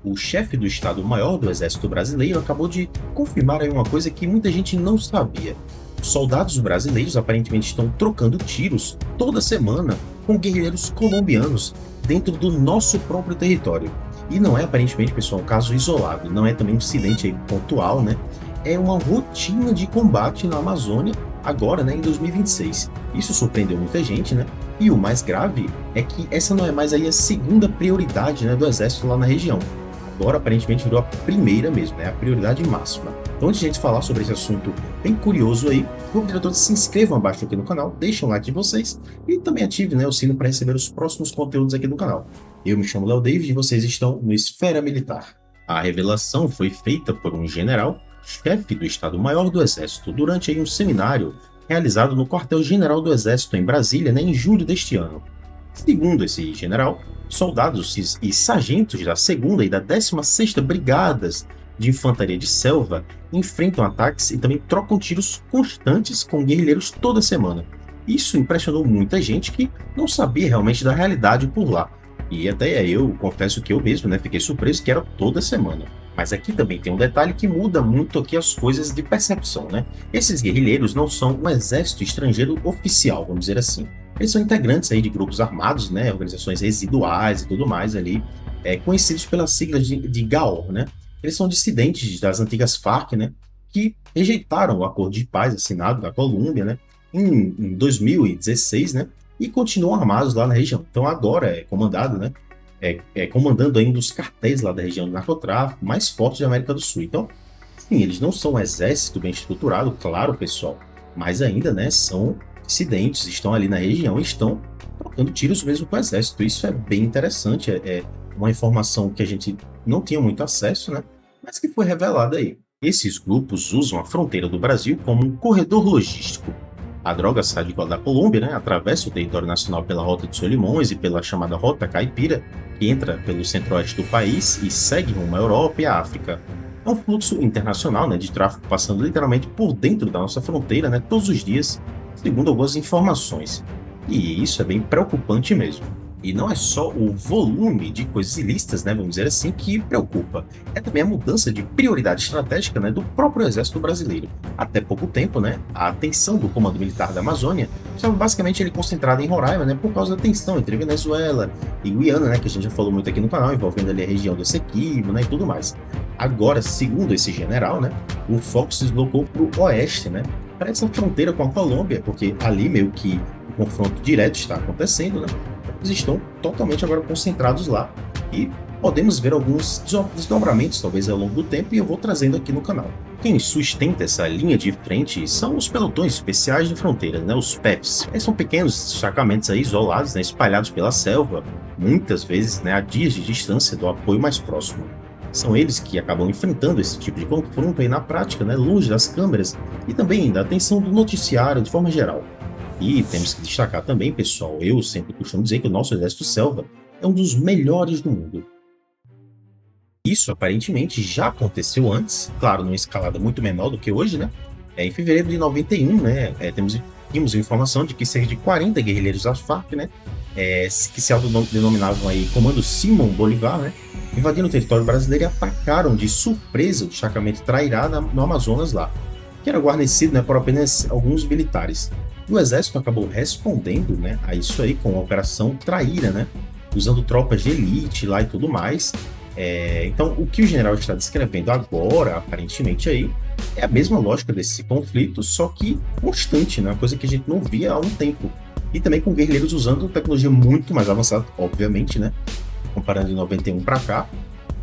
o chefe do Estado-Maior do Exército Brasileiro acabou de confirmar aí uma coisa que muita gente não sabia. Soldados brasileiros aparentemente estão trocando tiros toda semana com guerrilheiros colombianos dentro do nosso próprio território. E não é aparentemente, pessoal, um caso isolado, não é também um incidente aí pontual, né? É uma rotina de combate na Amazônia agora, né, em 2026. Isso surpreendeu muita gente, né? E o mais grave é que essa não é mais aí a segunda prioridade, né, do exército lá na região. Agora, aparentemente, virou a primeira mesmo, é a prioridade máxima. Então, antes de a gente falar sobre esse assunto bem curioso aí, vou pedir a todos que se inscrevam abaixo aqui no canal, deixem um like de vocês e também ative, né, o sino para receber os próximos conteúdos aqui do canal. Eu me chamo Léo David e vocês estão no Esfera Militar. A revelação foi feita por um general, chefe do Estado-Maior do Exército, durante aí um seminário realizado no Quartel-General do Exército em Brasília, né, em julho deste ano. Segundo esse general, soldados e sargentos da 2ª e da 16ª Brigadas de Infantaria de Selva enfrentam ataques e também trocam tiros constantes com guerrilheiros toda semana. Isso impressionou muita gente que não sabia realmente da realidade por lá. E até eu confesso que eu mesmo, né, fiquei surpreso que era toda semana. Mas aqui também tem um detalhe que muda muito aqui as coisas de percepção, né? Esses guerrilheiros não são um exército estrangeiro oficial, vamos dizer assim. Eles são integrantes aí de grupos armados, né, organizações residuais e tudo mais ali, conhecidos pelas siglas de GAO, né? Eles são dissidentes das antigas Farc, né, que rejeitaram o acordo de paz assinado da Colômbia, né, em 2016, né, e continuam armados lá na região. Então agora é comandado, né, comandando aí um dos cartéis lá da região do narcotráfico mais forte da América do Sul. Então, sim, eles não são um exército bem estruturado, claro, pessoal, mas ainda, né, são dissidentes, estão ali na região e estão trocando tiros mesmo com o exército. Isso é bem interessante, é uma informação que a gente não tinha muito acesso, né, mas que foi revelada aí. Esses grupos usam a fronteira do Brasil como um corredor logístico. A droga sai da Colômbia, né, atravessa o território nacional pela Rota de Solimões e pela chamada Rota Caipira, que entra pelo centro-oeste do país e segue rumo à Europa e à África. É um fluxo internacional, né, de tráfego passando literalmente por dentro da nossa fronteira, né, todos os dias, segundo algumas informações. E isso é bem preocupante mesmo. E não é só o volume de coisas ilícitas, né, vamos dizer assim, que preocupa. É também a mudança de prioridade estratégica, né, do próprio Exército Brasileiro. Até pouco tempo, né, a atenção do Comando Militar da Amazônia estava basicamente ele concentrada em Roraima, né, por causa da tensão entre Venezuela e Guiana, né, que a gente já falou muito aqui no canal, envolvendo ali a região do Essequibo, né, e tudo mais. Agora, segundo esse general, né, o foco se deslocou para o oeste, né, para essa fronteira com a Colômbia, porque ali meio que o confronto direto está acontecendo, né? Eles estão totalmente agora concentrados lá e podemos ver alguns desdobramentos talvez ao longo do tempo e eu vou trazendo aqui no canal. Quem sustenta essa linha de frente são os pelotões especiais de fronteira, né, os PEFs. Eles são pequenos destacamentos aí isolados, né, espalhados pela selva, muitas vezes, né, a dias de distância do apoio mais próximo. São eles que acabam enfrentando esse tipo de confronto aí na prática, né, longe das câmeras e também da atenção do noticiário de forma geral. E temos que destacar também, pessoal, eu sempre costumo dizer que o nosso Exército Selva é um dos melhores do mundo. Isso aparentemente já aconteceu antes, claro, numa escalada muito menor do que hoje, né? Em fevereiro de 91, né, tínhamos informação de que cerca de 40 guerrilheiros da Farc, né, que se autodenominavam aí Comando Simão Bolivar, né, invadiram o território brasileiro e atacaram de surpresa o destacamento Trairá no Amazonas lá, que era guarnecido, né, por apenas alguns militares. E o exército acabou respondendo, né, a isso aí com a Operação Traíra, né, usando tropas de elite lá e tudo mais. Então, o que o general está descrevendo agora, aparentemente aí, é a mesma lógica desse conflito, só que constante, né, uma coisa que a gente não via há um tempo. E também com guerrilheiros usando tecnologia muito mais avançada, obviamente, né, comparando de 91 para cá.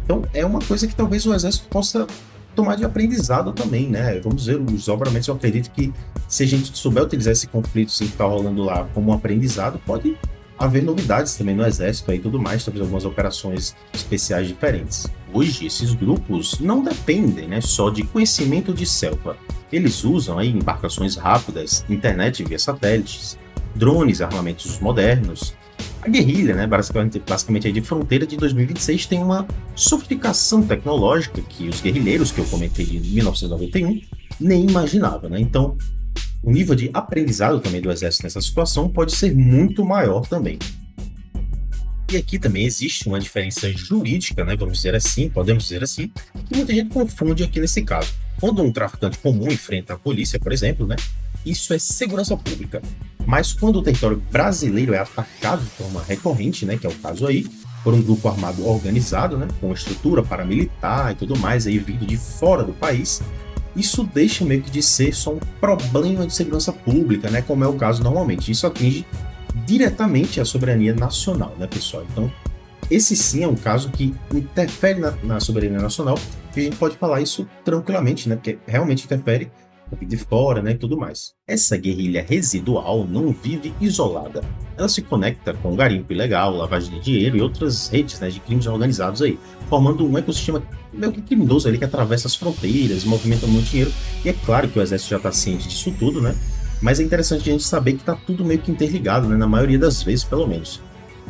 Então, é uma coisa que talvez o exército possa tomar de aprendizado também, né? Vamos ver, os desdobramentos, eu acredito que se a gente souber utilizar esse conflito que está rolando lá como um aprendizado, pode haver novidades também no exército e tudo mais, talvez algumas operações especiais diferentes. Hoje, esses grupos não dependem, né, só de conhecimento de selva. Eles usam aí embarcações rápidas, internet via satélites, drones, armamentos modernos. A guerrilha, né, basicamente aí de fronteira de 2026, tem uma sofisticação tecnológica que os guerrilheiros que eu comentei de 1991 nem imaginavam, né? Então, o nível de aprendizado também do exército nessa situação pode ser muito maior também. E aqui também existe uma diferença jurídica, né, vamos dizer assim, podemos dizer assim, que muita gente confunde aqui nesse caso. Quando um traficante comum enfrenta a polícia, por exemplo, né, isso é segurança pública. Mas quando o território brasileiro é atacado de forma recorrente, né, que é o caso aí, por um grupo armado organizado, né, com estrutura paramilitar e tudo mais, aí vindo de fora do país, isso deixa meio que de ser só um problema de segurança pública, né, como é o caso normalmente. Isso atinge diretamente a soberania nacional, né, pessoal? Então, esse sim é um caso que interfere na soberania nacional, e a gente pode falar isso tranquilamente, né, porque realmente interfere de fora, né, e tudo mais. Essa guerrilha residual não vive isolada. Ela se conecta com garimpo ilegal, lavagem de dinheiro e outras redes, né, de crimes organizados aí, formando um ecossistema meio que criminoso ali que atravessa as fronteiras, movimenta muito dinheiro. E é claro que o exército já está ciente disso tudo, né? Mas é interessante a gente saber que está tudo meio que interligado, né, na maioria das vezes, pelo menos.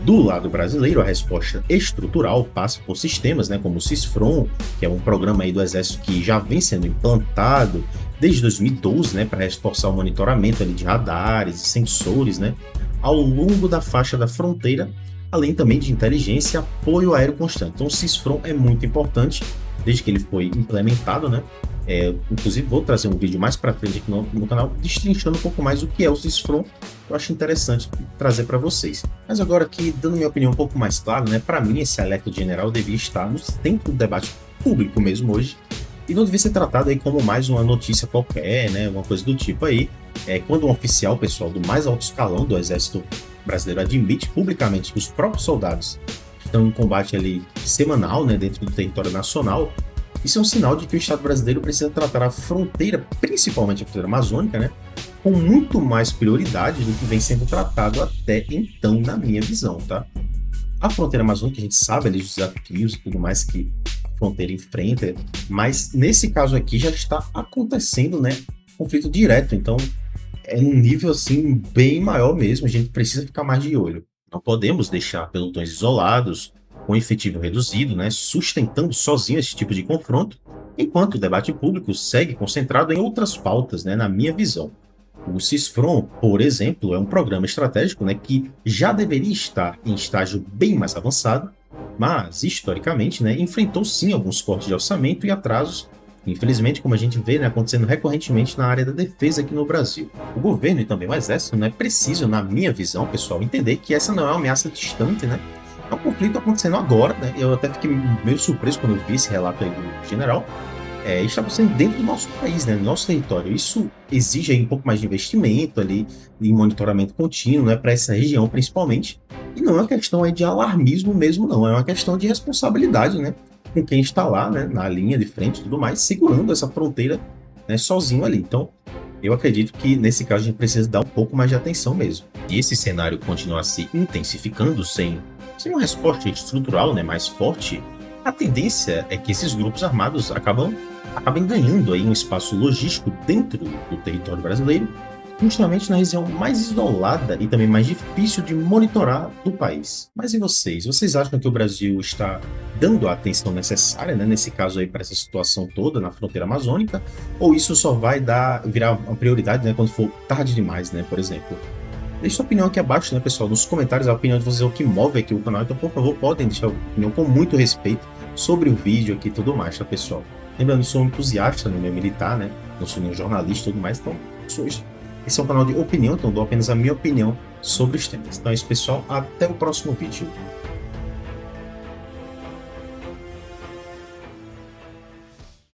Do lado brasileiro, a resposta estrutural passa por sistemas, né, como o CISFRON, que é um programa aí do Exército que já vem sendo implantado desde 2012, né, para reforçar o monitoramento ali de radares e sensores, né, ao longo da faixa da fronteira, além também de inteligência e apoio aéreo constante. Então, o CISFRON é muito importante desde que ele foi implementado, né? Inclusive, vou trazer um vídeo mais para frente aqui no canal, destrinchando um pouco mais o que é o CISFRON. Eu acho interessante trazer para vocês. Mas agora aqui, dando minha opinião um pouco mais clara, né? Para mim, esse alerta general devia estar no centro do debate público mesmo hoje, e não devia ser tratado aí como mais uma notícia qualquer, né? Uma coisa do tipo aí. Quando um oficial, pessoal, do mais alto escalão do Exército Brasileiro admite publicamente que os próprios soldados estão em combate ali semanal, né, dentro do território nacional, isso é um sinal de que o Estado brasileiro precisa tratar a fronteira, principalmente a fronteira amazônica, né, com muito mais prioridade do que vem sendo tratado até então, na minha visão, tá? A fronteira amazônica, a gente sabe ali os desafios e tudo mais que a fronteira enfrenta, mas nesse caso aqui já está acontecendo, né, conflito direto, então é um nível assim bem maior mesmo, a gente precisa ficar mais de olho. Não podemos deixar pelotões isolados, com efetivo reduzido, né, sustentando sozinho esse tipo de confronto, enquanto o debate público segue concentrado em outras pautas, né, na minha visão. O CISFRON, por exemplo, é um programa estratégico, né, que já deveria estar em estágio bem mais avançado, mas, historicamente, né, enfrentou sim alguns cortes de orçamento e atrasos, infelizmente, como a gente vê, né, acontecendo recorrentemente na área da defesa aqui no Brasil. O governo e também o Exército, né, precisam, na minha visão, pessoal, entender que essa não é uma ameaça distante, né? É um conflito acontecendo agora, né? Eu até fiquei meio surpreso quando eu vi esse relato aí do general. Está acontecendo dentro do nosso país, né, no nosso território. Isso exige aí um pouco mais de investimento ali, em monitoramento contínuo, né, para essa região principalmente. E não é uma questão aí de alarmismo mesmo, não. É uma questão de responsabilidade, né, com quem está lá, né, na linha de frente e tudo mais, segurando essa fronteira, né, sozinho ali. Então, eu acredito que nesse caso a gente precisa dar um pouco mais de atenção mesmo. E esse cenário continuar se intensificando sem uma resposta estrutural, né, mais forte, a tendência é que esses grupos armados acabem ganhando aí um espaço logístico dentro do território brasileiro, justamente na região mais isolada e também mais difícil de monitorar do país. Mas e vocês? Vocês acham que o Brasil está dando a atenção necessária, né, nesse caso aí, para essa situação toda na fronteira amazônica? Ou isso só vai virar uma prioridade, né, quando for tarde demais, né, por exemplo? Deixe sua opinião aqui abaixo, né, pessoal, nos comentários. A opinião de vocês é o que move aqui o canal, então, por favor, podem deixar a opinião com muito respeito sobre o vídeo aqui e tudo mais, tá, pessoal? Lembrando, eu sou um entusiasta no meio militar, né? Não sou nenhum jornalista e tudo mais, então, esse é um canal de opinião, então dou apenas a minha opinião sobre os temas. Então é isso, pessoal. Até o próximo vídeo.